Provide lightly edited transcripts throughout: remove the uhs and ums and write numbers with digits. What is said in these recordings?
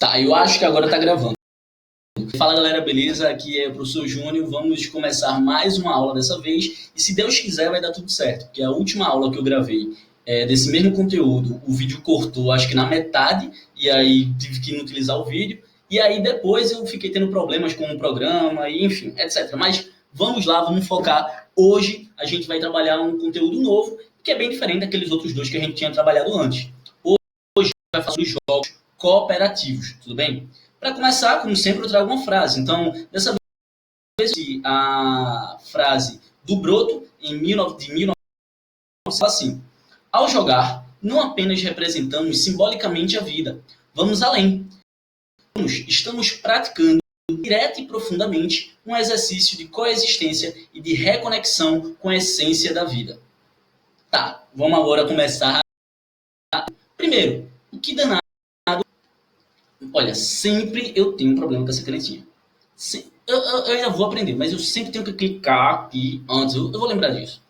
Tá, eu acho que agora tá gravando. Fala galera, beleza? Aqui é o professor Júnior. Vamos começar mais uma aula dessa vez. E se Deus quiser, vai dar tudo certo. Porque a última aula que eu gravei desse mesmo conteúdo, o vídeo cortou, acho que na metade, e aí tive que inutilizar o vídeo. E aí depois eu fiquei tendo problemas com o programa, e enfim, etc. Mas vamos lá, vamos focar. Hoje a gente vai trabalhar um conteúdo novo, que é bem diferente daqueles outros dois que a gente tinha trabalhado antes. Hoje a gente vai falar dos jogos cooperativos, tudo bem? Para começar, como sempre, eu trago uma frase. Então, dessa vez, a frase do Broto, de 1900, assim: ao jogar, não apenas representamos simbolicamente a vida, vamos além. Estamos praticando direta e profundamente um exercício de coexistência e de reconexão com a essência da vida. Tá, vamos agora começar. Primeiro, o que danado. Olha, sempre eu tenho um problema com essa canetinha. Eu ainda vou aprender, mas eu sempre tenho que clicar aqui antes. Eu vou lembrar disso.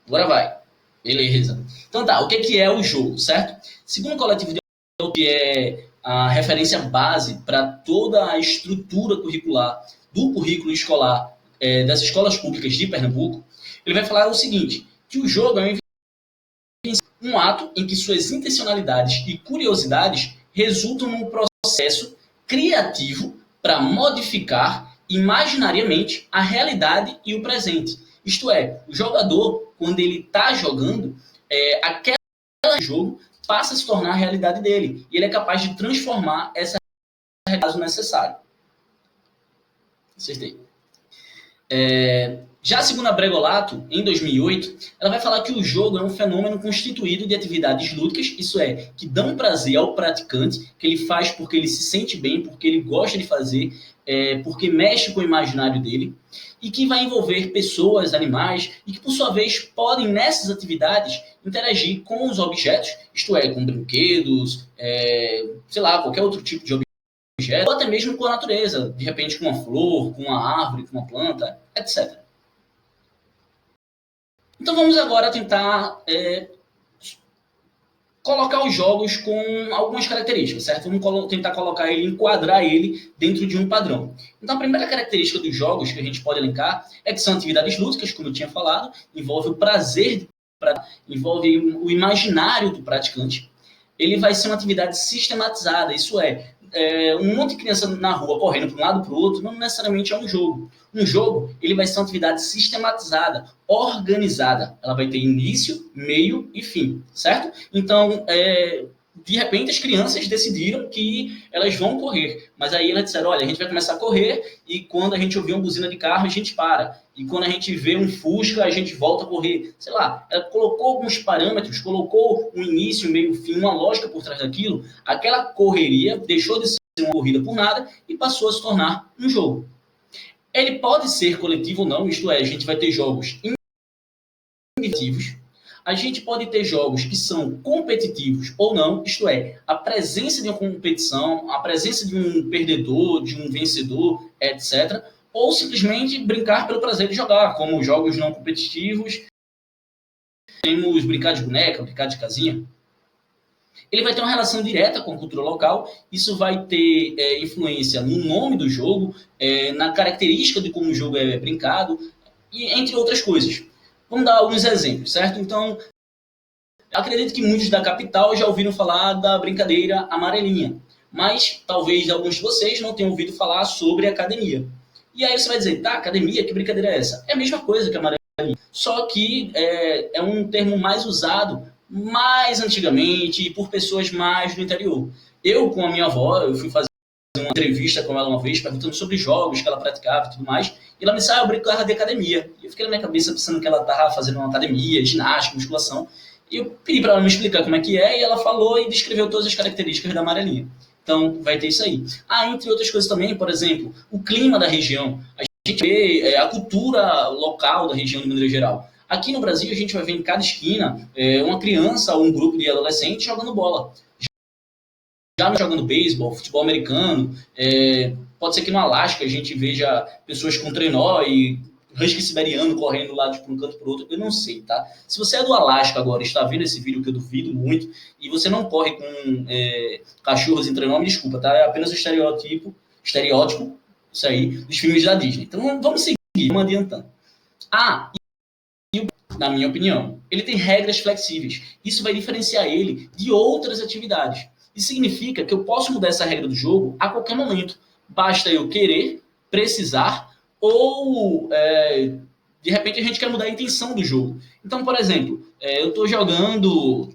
Agora vai. Beleza. Então tá, o que é o jogo, certo? Segundo o coletivo de jogo, que é a referência base para toda a estrutura curricular do currículo escolar das escolas públicas de Pernambuco, ele vai falar o seguinte, que o jogo é um ato em que suas intencionalidades e curiosidades resultam num processo criativo para modificar imaginariamente a realidade e o presente. Isto é, o jogador, quando ele está jogando, aquele jogo passa a se tornar a realidade dele. E ele é capaz de transformar essa realidade caso necessário. Acertei. Já segundo a Bregolato, em 2008, ela vai falar que o jogo é um fenômeno constituído de atividades lúdicas, isso é, que dão prazer ao praticante, que ele faz porque ele se sente bem, porque ele gosta de fazer, porque mexe com o imaginário dele, e que vai envolver pessoas, animais, e que, por sua vez, podem, nessas atividades, interagir com os objetos, isto é, com brinquedos, sei lá, qualquer outro tipo de objeto, ou até mesmo com a natureza, de repente com uma flor, com uma árvore, com uma planta, etc. Então vamos agora tentar colocar os jogos com algumas características, certo? Vamos tentar colocar ele, enquadrar ele dentro de um padrão. Então a primeira característica dos jogos que a gente pode elencar é que são atividades lúdicas, como eu tinha falado, envolve o prazer, envolve o imaginário do praticante. Ele vai ser uma atividade sistematizada, isso é, um monte de criança na rua correndo para um lado para o outro, não necessariamente é um jogo. Um jogo, ele vai ser uma atividade sistematizada, organizada. Ela vai ter início, meio e fim, certo? Então, de repente, as crianças decidiram que elas vão correr. Mas aí elas disseram, olha, a gente vai começar a correr e quando a gente ouvir uma buzina de carro, a gente para. E quando a gente vê um Fusca, a gente volta a correr. Sei lá, ela colocou alguns parâmetros, colocou um início, meio, fim, uma lógica por trás daquilo. Aquela correria deixou de ser uma corrida por nada e passou a se tornar um jogo. Ele pode ser coletivo ou não, isto é, a gente vai ter jogos individuativos, a gente pode ter jogos que são competitivos ou não, isto é, a presença de uma competição, a presença de um perdedor, de um vencedor, etc. Ou simplesmente brincar pelo prazer de jogar, como jogos não competitivos, temos brincar de boneca, brincar de casinha. Ele vai ter uma relação direta com a cultura local, isso vai ter influência no nome do jogo, na característica de como o jogo é brincado, e entre outras coisas. Vamos dar alguns exemplos, certo? Então, acredito que muitos da capital já ouviram falar da brincadeira amarelinha, mas talvez alguns de vocês não tenham ouvido falar sobre academia. E aí você vai dizer, tá, academia, que brincadeira é essa? É a mesma coisa que amarelinha, só que é um termo mais usado mais antigamente e por pessoas mais do interior. Eu, com a minha avó, eu fui fazer uma entrevista com ela uma vez, perguntando sobre jogos que ela praticava e tudo mais, e ela me disse, eu brincava de academia. E eu fiquei na minha cabeça pensando que ela estava fazendo uma academia, ginástica, musculação, e eu pedi para ela me explicar como é que é, e ela falou e descreveu todas as características da amarelinha. Então, vai ter isso aí. Entre outras coisas também, por exemplo, o clima da região. A gente vê a cultura local da região de maneira geral. Aqui no Brasil, a gente vai ver em cada esquina uma criança ou um grupo de adolescentes jogando bola. Já jogando beisebol, futebol americano. Pode ser que no Alasca a gente veja pessoas com trenó e husky siberiano correndo lá de um canto para o outro, eu não sei, tá? Se você é do Alasca agora e está vendo esse vídeo, que eu duvido muito, e você não corre com cachorros em trenó, me desculpa, tá? É apenas o estereótipo, isso aí, dos filmes da Disney. Então vamos seguir, vamos adiantando. Na minha opinião, ele tem regras flexíveis. Isso vai diferenciar ele de outras atividades. Isso significa que eu posso mudar essa regra do jogo a qualquer momento. Basta eu querer, precisar, ou de repente a gente quer mudar a intenção do jogo. Então, por exemplo, eu estou jogando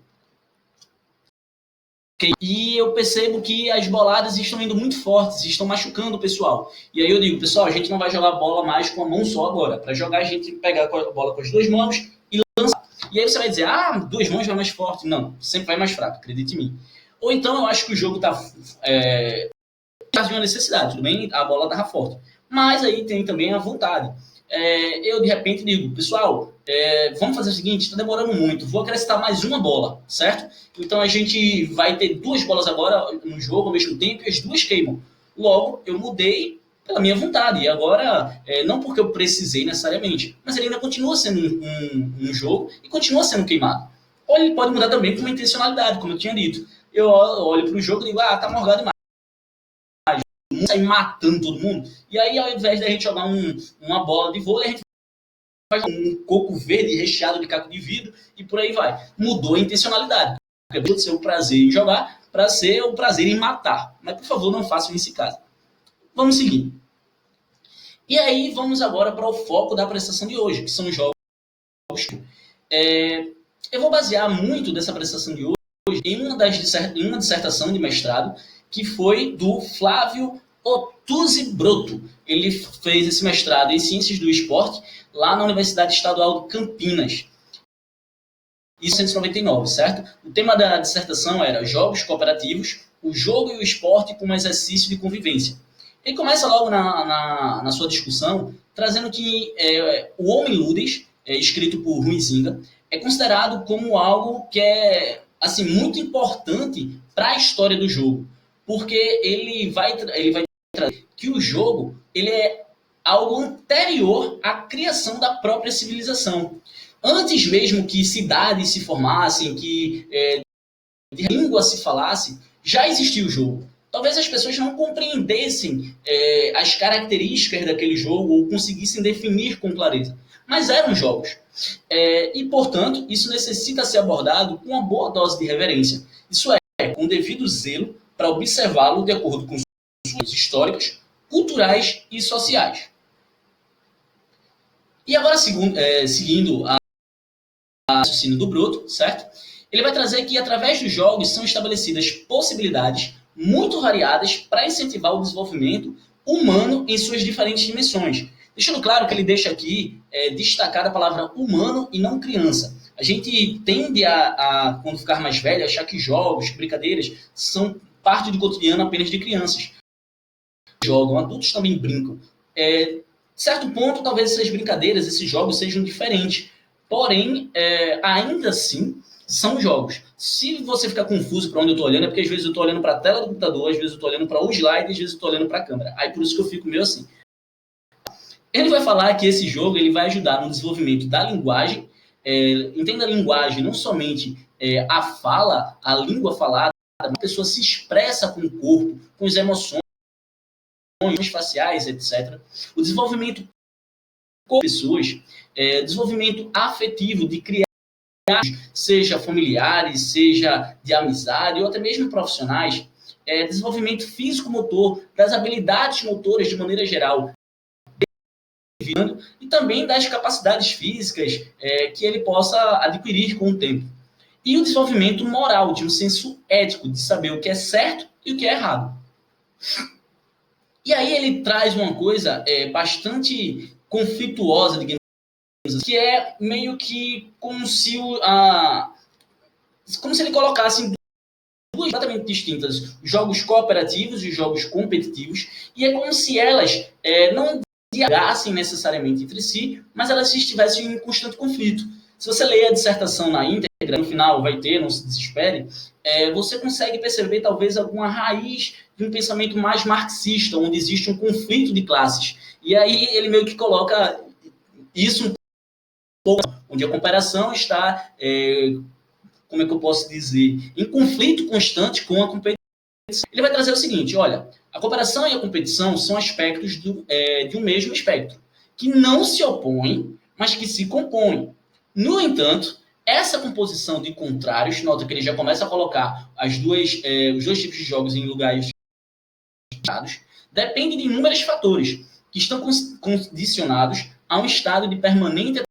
e eu percebo que as boladas estão indo muito fortes, estão machucando o pessoal. E aí eu digo, pessoal, a gente não vai jogar bola mais com a mão só agora. Para jogar, a gente tem que pegar a bola com as duas mãos e lançar. E aí você vai dizer, duas mãos vai mais forte. Não, sempre vai mais fraco, acredite em mim. Ou então eu acho que o jogo está de uma necessidade, tudo bem? A bola estava forte. Mas aí tem também a vontade. Eu de repente digo, pessoal, vamos fazer o seguinte, está demorando muito, vou acrescentar mais uma bola, certo? Então a gente vai ter duas bolas agora no jogo ao mesmo tempo e as duas queimam. Logo, eu mudei pela minha vontade. E agora, não porque eu precisei necessariamente, mas ele ainda continua sendo um jogo e continua sendo queimado. Ou ele pode mudar também com uma intencionalidade, como eu tinha dito. Eu olho para o jogo e digo, tá morgado demais. Sair matando todo mundo. E aí, ao invés da gente jogar uma bola de vôlei, a gente faz um coco verde recheado de caco de vidro e por aí vai. Mudou a intencionalidade. Deixou de ser o prazer em jogar para ser o prazer em matar. Mas, por favor, não façam isso em casa. Vamos seguir. E aí, vamos agora para o foco da prestação de hoje, que são os jogos. Eu vou basear muito dessa prestação de hoje em uma dissertação de mestrado que foi do Flávio Ottuzzi Broto. Ele fez esse mestrado em Ciências do Esporte lá na Universidade Estadual de Campinas. Isso em 1999, certo? O tema da dissertação era Jogos Cooperativos, o jogo e o esporte como exercício de convivência. Ele começa logo na sua discussão trazendo que o Homem Ludens, escrito por Huizinga, é considerado como algo que é assim, muito importante para a história do jogo, porque ele vai trazer que o jogo ele é algo anterior à criação da própria civilização. Antes mesmo que cidades se formassem, que língua se falasse, já existia o jogo. Talvez as pessoas não compreendessem as características daquele jogo ou conseguissem definir com clareza, mas eram jogos. E, portanto, isso necessita ser abordado com uma boa dose de reverência. Isso com devido zelo para observá-lo de acordo com suas históricas, culturais e sociais. E agora, seguindo a raciocínio do Broto, certo? Ele vai trazer que, através dos jogos, são estabelecidas possibilidades muito variadas para incentivar o desenvolvimento humano em suas diferentes dimensões. Deixando claro que ele deixa aqui destacada a palavra humano e não criança. A gente tende quando ficar mais velho, achar que jogos, brincadeiras, são parte do cotidiano apenas de crianças. Jogam, adultos também brincam. Certo ponto, talvez essas brincadeiras, esses jogos sejam diferentes. Porém, ainda assim, são jogos. Se você ficar confuso para onde eu estou olhando, é porque às vezes eu estou olhando para a tela do computador, às vezes eu estou olhando para o slide, às vezes eu estou olhando para a câmera. Aí por isso que eu fico meio assim. Ele vai falar que esse jogo ele vai ajudar no desenvolvimento da linguagem. Entenda a linguagem, não somente a fala, a língua falada, a pessoa se expressa com o corpo, com as emoções faciais, etc. O desenvolvimento com pessoas, desenvolvimento afetivo, de criar, seja familiares, seja de amizade, ou até mesmo profissionais, desenvolvimento físico-motor, das habilidades motoras de maneira geral, e também das capacidades físicas que ele possa adquirir com o tempo. E o desenvolvimento moral, de um senso ético, de saber o que é certo e o que é errado. E aí ele traz uma coisa bastante conflituosa, digamos assim, que é meio que como se ele colocasse duas completamente distintas, os jogos cooperativos e os jogos competitivos, e é como se elas não dialogassem necessariamente entre si, mas elas estivessem em constante conflito. Se você ler a dissertação na íntegra, no final vai ter, não se desespere, você consegue perceber talvez alguma raiz de um pensamento mais marxista, onde existe um conflito de classes. E aí ele meio que coloca Isso um pouco onde a cooperação está, como é que eu posso dizer, em conflito constante com a competição. Ele vai trazer o seguinte, olha, a cooperação e a competição são aspectos de um mesmo espectro, que não se opõem, mas que se compõem. No entanto, essa composição de contrários, nota que ele já começa a colocar os dois tipos de jogos em lugares diferenciados, depende de inúmeros fatores, que estão condicionados a um estado de permanente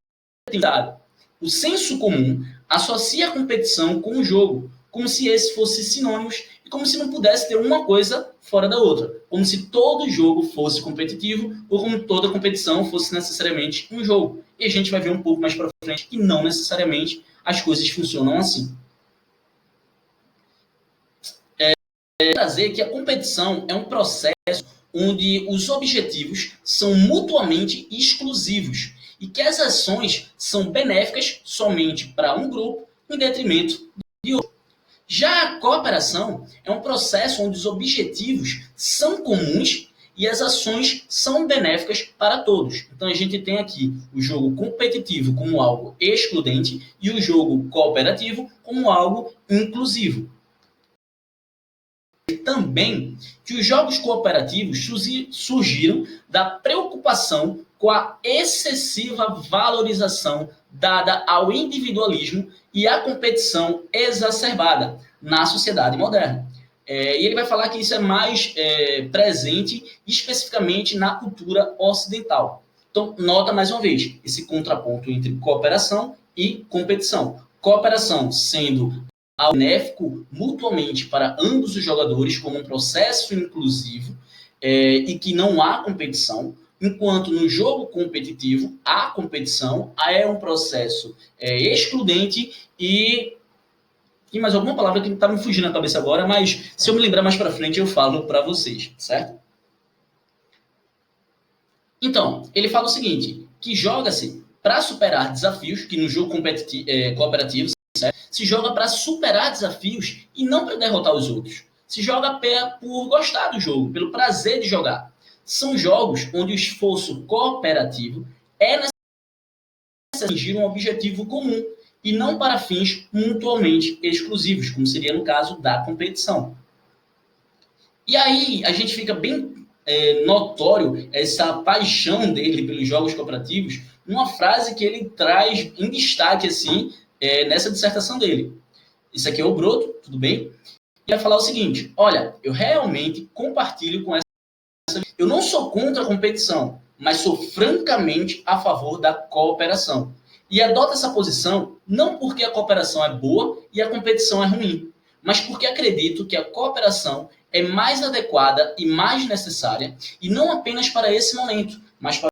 atividade. O senso comum associa a competição com o jogo, como se esses fossem sinônimos e como se não pudesse ter uma coisa fora da outra, como se todo jogo fosse competitivo ou como toda competição fosse necessariamente um jogo. E a gente vai ver um pouco mais para frente que não necessariamente as coisas funcionam assim. Trazer que a competição é um processo onde os objetivos são mutuamente exclusivos e que as ações são benéficas somente para um grupo em detrimento de outro. Já a cooperação é um processo onde os objetivos são comuns e as ações são benéficas para todos. Então a gente tem aqui o jogo competitivo como algo excludente e o jogo cooperativo como algo inclusivo. Também que os jogos cooperativos surgiram da preocupação com a excessiva valorização dada ao individualismo e à competição exacerbada na sociedade moderna. E ele vai falar que isso é mais presente especificamente na cultura ocidental. Então, nota mais uma vez esse contraponto entre cooperação e competição. Cooperação sendo benéfico mutuamente para ambos os jogadores como um processo inclusivo e que não há competição, enquanto no jogo competitivo há competição, é um processo excludente e mais alguma palavra que está me fugindo na cabeça agora, mas se eu me lembrar mais para frente eu falo para vocês, certo? Então, ele fala o seguinte, que joga-se para superar desafios, que no jogo cooperativo se joga para superar desafios e não para derrotar os outros. Se joga por gostar do jogo, pelo prazer de jogar. São jogos onde o esforço cooperativo é necessário para atingir um objetivo comum e não para fins mutuamente exclusivos, como seria no caso da competição. E aí a gente fica bem notório essa paixão dele pelos jogos cooperativos numa frase que ele traz em destaque assim, nessa dissertação dele. Isso aqui é o Broto, tudo bem? E vai falar o seguinte, olha, eu realmente compartilho com essa... Eu não sou contra a competição, mas sou francamente a favor da cooperação. E adoto essa posição não porque a cooperação é boa e a competição é ruim, mas porque acredito que a cooperação é mais adequada e mais necessária, e não apenas para esse momento, mas para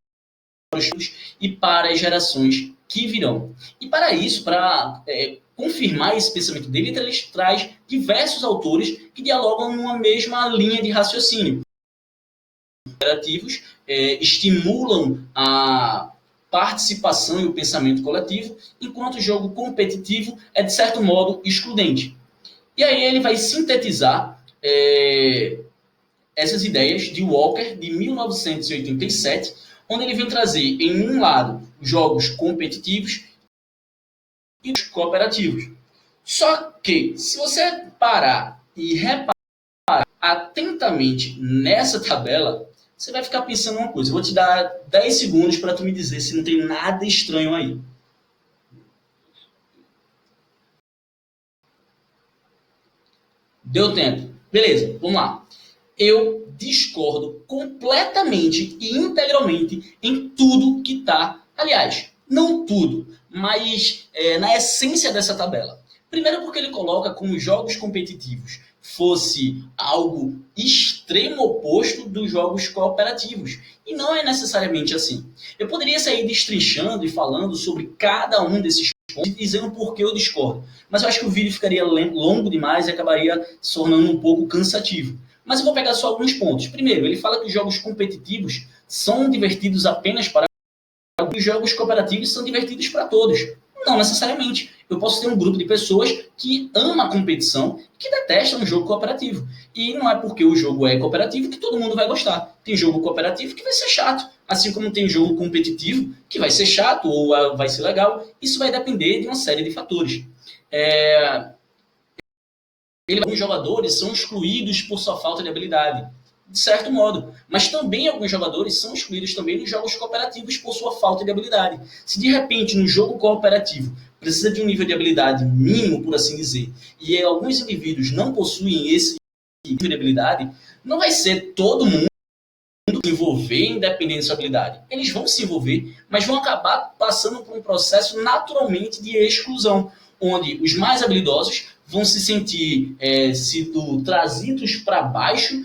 os futuros e para as gerações que virão. E para isso, para confirmar esse pensamento dele, ele traz diversos autores que dialogam numa mesma linha de raciocínio. Os cooperativos estimulam a participação e o pensamento coletivo, enquanto o jogo competitivo é, de certo modo, excludente. E aí ele vai sintetizar essas ideias de Walker, de 1987, onde ele vem trazer, em um lado, jogos competitivos e os cooperativos. Só que, se você parar e reparar atentamente nessa tabela, você vai ficar pensando uma coisa. Eu vou te dar 10 segundos para tu me dizer se não tem nada estranho aí. Deu tempo. Beleza, vamos lá. Eu discordo completamente e integralmente em tudo que está... Aliás, não tudo, mas na essência dessa tabela. Primeiro porque ele coloca como jogos competitivos fosse algo extremo oposto dos jogos cooperativos. E não é necessariamente assim. Eu poderia sair destrinchando e falando sobre cada um desses pontos e dizendo por que eu discordo. Mas eu acho que o vídeo ficaria longo demais e acabaria se tornando um pouco cansativo. Mas eu vou pegar só alguns pontos. Primeiro, ele fala que os jogos competitivos são divertidos apenas para... Os jogos cooperativos são divertidos para todos. Não necessariamente. Eu posso ter um grupo de pessoas que ama a competição e que detestam um jogo cooperativo. E não é porque o jogo é cooperativo que todo mundo vai gostar. Tem jogo cooperativo que vai ser chato. Assim como tem jogo competitivo, que vai ser chato ou vai ser legal, isso vai depender de uma série de fatores. Alguns jogadores são excluídos por sua falta de habilidade, de certo modo. Mas também alguns jogadores são excluídos também nos jogos cooperativos por sua falta de habilidade. Se de repente no jogo cooperativo precisa de um nível de habilidade mínimo, por assim dizer, e alguns indivíduos não possuem esse nível de habilidade, não vai ser todo mundo se envolver independente da sua habilidade. Eles vão se envolver, mas vão acabar passando por um processo naturalmente de exclusão, onde os mais habilidosos vão se sentir sido trazidos para baixo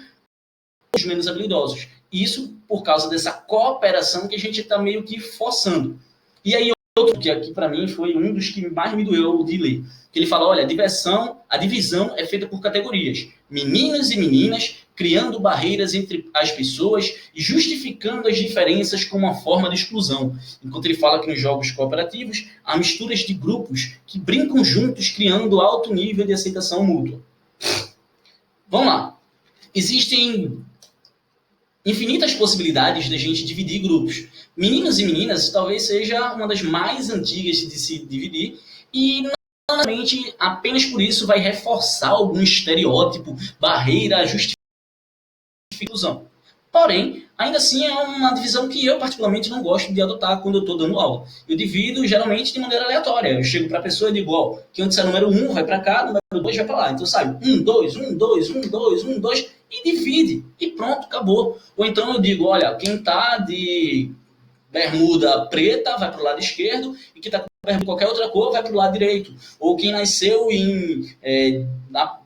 os menos habilidosos. Isso por causa dessa cooperação que a gente está meio que forçando. E aí outro que aqui para mim foi um dos que mais me doeu de ler, que ele fala, olha, a divisão é feita por categorias, meninos e meninas, criando barreiras entre as pessoas e justificando as diferenças como uma forma de exclusão. Enquanto ele fala que nos jogos cooperativos há misturas de grupos que brincam juntos, criando alto nível de aceitação mútua. Vamos lá. Existem infinitas possibilidades de a gente dividir grupos. Meninos e meninas talvez seja uma das mais antigas de se dividir e normalmente apenas por isso vai reforçar algum estereótipo, barreira, justificação. Porém, ainda assim é uma divisão que eu particularmente não gosto de adotar quando eu estou dando aula. Eu divido geralmente de maneira aleatória. Eu chego para a pessoa e digo, ó, quem eu disser número 1 vai para cá, número 2 vai para lá. Então sai 1, 2, 1, 2, 1, 2, 1, 2 e divide. E pronto, acabou. Ou então eu digo, olha, quem está de bermuda preta vai para o lado esquerdo e quem está com bermuda de qualquer outra cor vai para o lado direito. Ou quem nasceu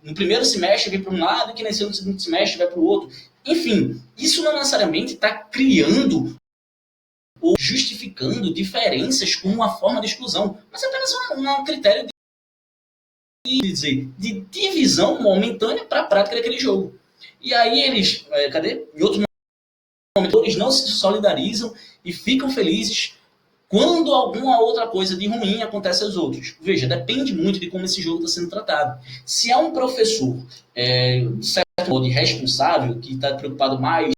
no primeiro semestre vai para um lado e quem nasceu no segundo semestre vai para o outro. Enfim, isso não necessariamente está criando ou justificando diferenças como uma forma de exclusão, mas é apenas um critério de divisão momentânea para a prática daquele jogo. E aí eles, em outros momentos, eles não se solidarizam e ficam felizes quando alguma outra coisa de ruim acontece aos outros. Veja, depende muito de como esse jogo está sendo tratado. Se é um professor, de certo modo, responsável, que está preocupado mais,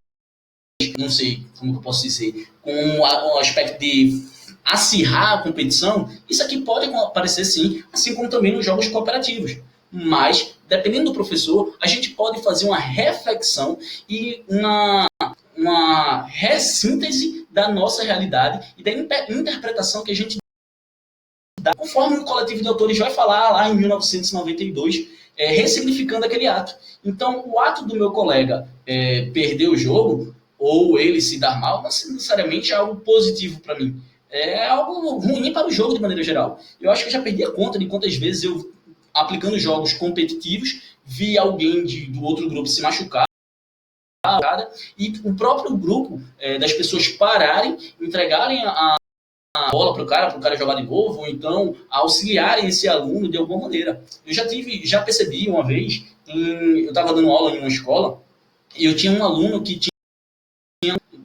não sei como eu posso dizer, com o aspecto de acirrar a competição, isso aqui pode aparecer sim, assim como também nos jogos cooperativos. Mas, dependendo do professor, a gente pode fazer uma reflexão e uma ressíntese da nossa realidade e da interpretação que a gente dá, conforme o coletivo de autores vai falar lá em 1992, ressignificando aquele ato. Então, o ato do meu colega perder o jogo, ou ele se dar mal, não necessariamente é algo positivo para mim. É algo ruim para o jogo de maneira geral. Eu acho que eu já perdi a conta de quantas vezes eu, aplicando jogos competitivos, vi alguém do outro grupo se machucar, e o próprio grupo das pessoas pararem, entregarem a bola para o cara jogar de novo, ou então auxiliarem esse aluno de alguma maneira. Eu já percebi uma vez, eu estava dando aula em uma escola, e eu tinha um aluno que tinha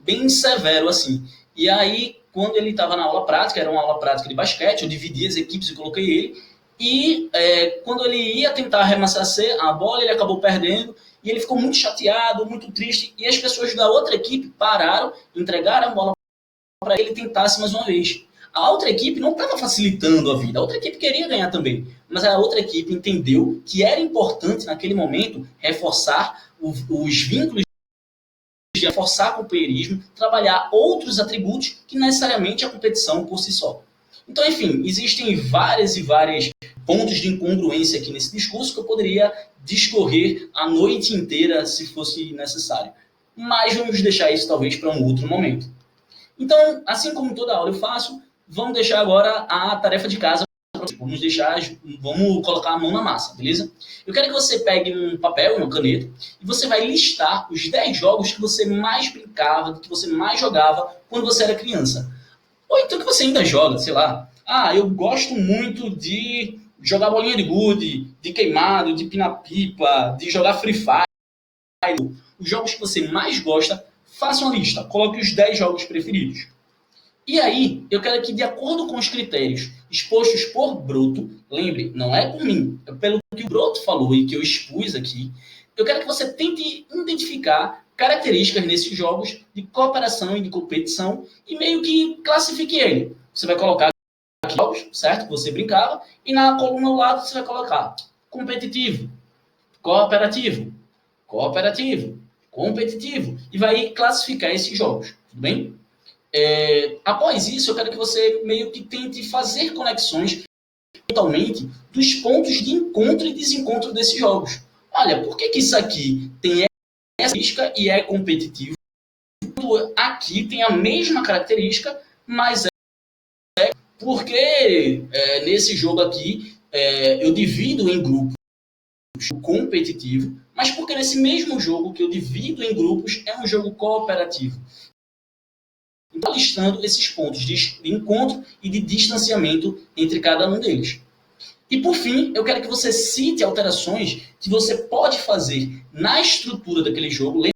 bem severo assim. E aí, quando ele estava na aula prática, era uma aula prática de basquete, eu dividi as equipes e coloquei ele, e quando ele ia tentar arremessar a bola, ele acabou perdendo, e ele ficou muito chateado, muito triste, e as pessoas da outra equipe pararam, entregaram a bola para ele tentasse mais uma vez. A outra equipe não estava facilitando a vida, a outra equipe queria ganhar também, mas a outra equipe entendeu que era importante naquele momento reforçar os vínculos, reforçar o companheirismo, trabalhar outros atributos que necessariamente a competição por si só. Então, enfim, existem várias e várias pontos de incongruência aqui nesse discurso que eu poderia discorrer a noite inteira se fosse necessário. Mas vamos deixar isso talvez para um outro momento. Então, assim como toda aula eu faço, vamos deixar agora a tarefa de casa. Vamos colocar a mão na massa, beleza? Eu quero que você pegue um papel, uma caneta, e você vai listar os 10 jogos que você mais brincava, que você mais jogava quando você era criança. Ou então que você ainda joga, sei lá. Eu gosto muito de jogar bolinha de gude, de queimado, de pinar-pipa, de jogar Free Fire. Os jogos que você mais gosta, faça uma lista, coloque os 10 jogos preferidos. E aí, eu quero que, de acordo com os critérios expostos por Broto, lembre, não é por mim, é pelo que o Broto falou e que eu expus aqui, eu quero que você tente identificar características nesses jogos de cooperação e de competição e meio que classifique ele. Você vai colocar aqui jogos, certo? Que você brincava, e na coluna ao lado você vai colocar competitivo, cooperativo, cooperativo, competitivo, e vai classificar esses jogos, tudo bem? Após isso, eu quero que você meio que tente fazer conexões totalmente dos pontos de encontro e desencontro desses jogos. Olha, por que isso aqui tem essa característica e é competitivo? Aqui tem a mesma característica, mas porque nesse jogo aqui eu divido em grupos competitivo, mas porque nesse mesmo jogo que eu divido em grupos é um jogo cooperativo. Então, listando esses pontos de encontro e de distanciamento entre cada um deles. E, por fim, eu quero que você cite alterações que você pode fazer na estrutura daquele jogo, lembra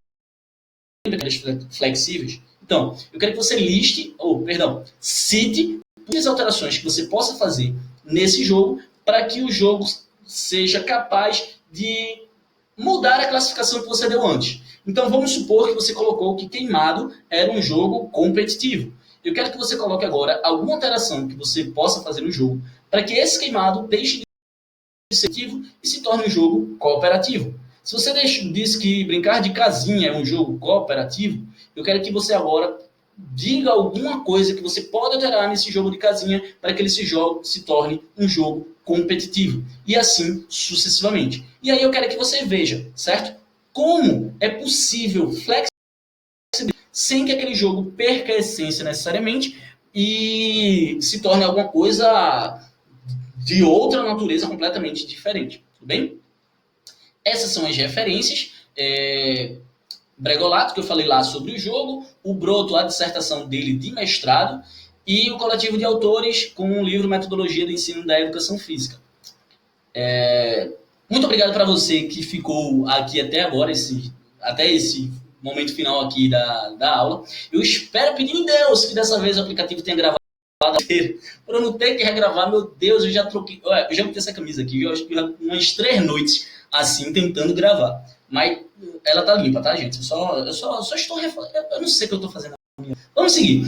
aqueles flexíveis? Então, eu quero que você cite as alterações que você possa fazer nesse jogo para que o jogo seja capaz de mudar a classificação que você deu antes. Então, vamos supor que você colocou que Queimado era um jogo competitivo. Eu quero que você coloque agora alguma alteração que você possa fazer no jogo para que esse Queimado deixe de ser competitivo e se torne um jogo cooperativo. Se você disse que brincar de casinha é um jogo cooperativo, eu quero que você agora diga alguma coisa que você pode alterar nesse jogo de casinha para que esse jogo se torne um jogo competitivo. E assim sucessivamente. E aí eu quero que você veja, certo? Como é possível flexibilizar sem que aquele jogo perca a essência necessariamente e se torne alguma coisa de outra natureza completamente diferente. Tudo bem? Essas são as referências. Bregolato, que eu falei lá sobre o jogo, o Broto, a dissertação dele de mestrado, e o coletivo de autores com o livro Metodologia do Ensino da Educação Física. Muito obrigado para você que ficou aqui até agora, até esse momento final aqui da aula. Eu espero, pedir em Deus, que dessa vez o aplicativo tenha gravado inteiro, para eu não ter que regravar. Meu Deus, eu já troquei, eu já botei essa camisa aqui, eu acho que umas 3 noites assim, tentando gravar. Mas ela tá limpa, tá, gente? Eu só estou eu não sei o que eu tô fazendo. Vamos seguir.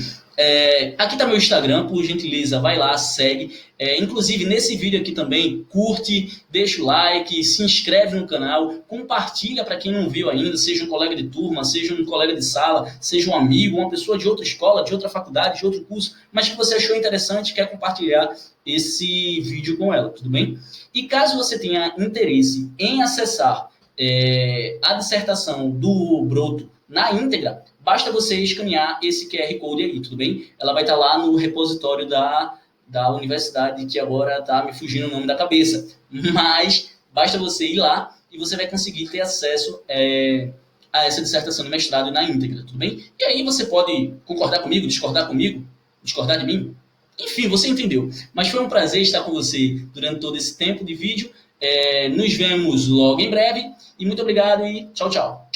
Aqui tá meu Instagram, por gentileza, vai lá, segue. Inclusive, nesse vídeo aqui também, curte, deixa o like, se inscreve no canal, compartilha para quem não viu ainda, seja um colega de turma, seja um colega de sala, seja um amigo, uma pessoa de outra escola, de outra faculdade, de outro curso, mas que você achou interessante e quer compartilhar esse vídeo com ela, tudo bem? E caso você tenha interesse em acessar a dissertação do Broto na íntegra, basta você escanear esse QR Code aí, tudo bem? Ela vai estar lá no repositório da universidade, que agora está me fugindo o nome da cabeça. Mas basta você ir lá e você vai conseguir ter acesso a essa dissertação de mestrado na íntegra, tudo bem? E aí você pode concordar comigo, discordar de mim. Enfim, você entendeu. Mas foi um prazer estar com você durante todo esse tempo de vídeo. Nos vemos logo em breve. E muito obrigado e tchau, tchau.